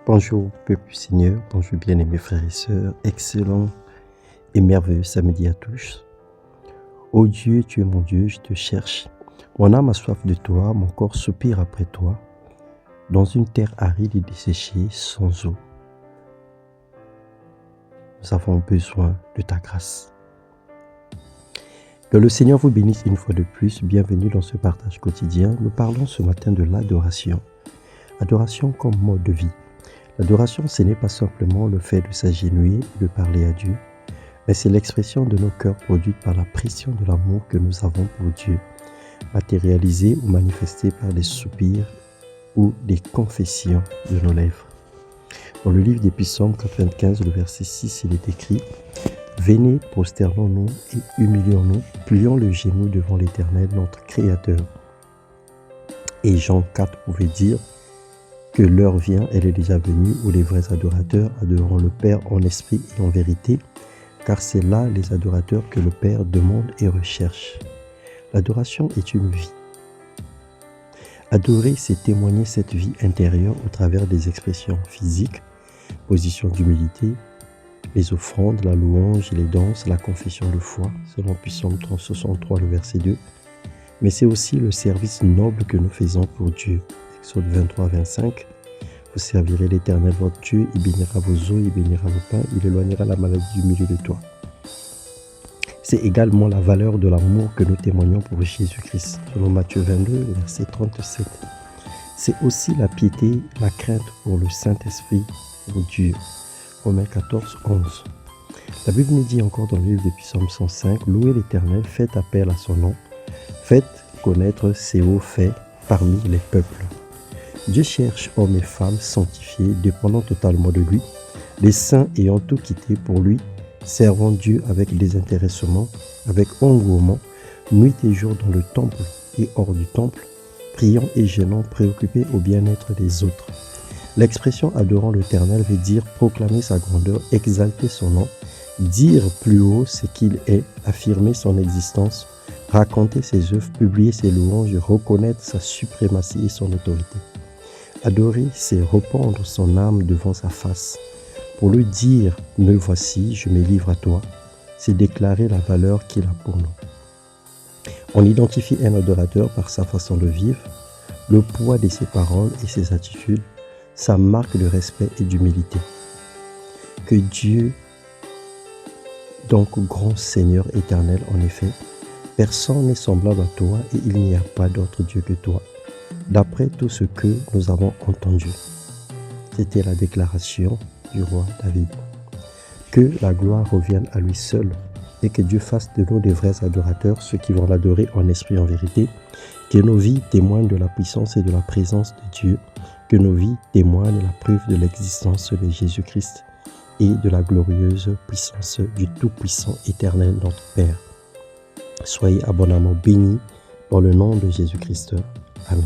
Bonjour peuple du Seigneur, bonjour bien-aimés frères et sœurs, excellent et merveilleux samedi à tous. Ô Dieu, tu es mon Dieu, je te cherche. Mon âme a soif de toi, mon corps soupire après toi, dans une terre aride et desséchée, sans eau. Nous avons besoin de ta grâce. Que le Seigneur vous bénisse une fois de plus. Bienvenue dans ce partage quotidien. Nous parlons ce matin de l'adoration. Adoration comme mode de vie. L'adoration, ce n'est pas simplement le fait de s'agenouiller et de parler à Dieu, mais c'est l'expression de nos cœurs produite par la pression de l'amour que nous avons pour Dieu, matérialisée ou manifestée par des soupirs ou des confessions de nos lèvres. Dans le livre des Psaumes 95, le verset 6, il est écrit « Venez, prosternons-nous et humilions-nous, plions le genou devant l'Éternel, notre Créateur. » Et Jean 4 pouvait dire que l'heure vient, elle est déjà venue, où les vrais adorateurs adoreront le Père en esprit et en vérité, car c'est là les adorateurs que le Père demande et recherche. L'adoration est une vie. Adorer, c'est témoigner cette vie intérieure au travers des expressions physiques, position d'humilité, les offrandes, la louange, les danses, la confession de foi, selon Psaume 63, le verset 2. Mais c'est aussi le service noble que nous faisons pour Dieu. Exode 23, 25. Vous servirez l'Éternel votre Dieu, il bénira vos eaux, il bénira le pain, il éloignera la maladie du milieu de toi. C'est également la valeur de l'amour que nous témoignons pour Jésus-Christ, selon Matthieu 22, verset 37. C'est aussi la piété, la crainte pour le Saint-Esprit, pour Dieu. Romains 14, 11. La Bible nous dit encore dans le livre des Psaumes 105, « Louez l'Éternel, faites appel à son nom, faites connaître ses hauts faits parmi les peuples. » Dieu cherche hommes et femmes sanctifiés, dépendant totalement de lui, les saints ayant tout quitté pour lui, servant Dieu avec désintéressement, avec engouement, nuit et jour dans le temple et hors du temple, priant et gênant, préoccupés au bien-être des autres. L'expression adorant l'Éternel veut dire proclamer sa grandeur, exalter son nom, dire plus haut ce qu'il est, affirmer son existence, raconter ses œuvres, publier ses louanges, reconnaître sa suprématie et son autorité. Adorer, c'est répandre son âme devant sa face. Pour lui dire « Me voici, je me livre à toi », c'est déclarer la valeur qu'il a pour nous. On identifie un adorateur par sa façon de vivre, le poids de ses paroles et ses attitudes, sa marque de respect et d'humilité. Que Dieu, donc grand Seigneur éternel en effet, personne n'est semblable à toi et il n'y a pas d'autre Dieu que toi, d'après tout ce que nous avons entendu. C'était la déclaration du roi David. Que la gloire revienne à lui seul et que Dieu fasse de nous des vrais adorateurs, ceux qui vont l'adorer en esprit et en vérité. Que nos vies témoignent de la puissance et de la présence de Dieu. Que nos vies témoignent de la preuve de l'existence de Jésus-Christ et de la glorieuse puissance du Tout-Puissant éternel, notre Père. Soyez abondamment bénis dans le nom de Jésus-Christ. Amen.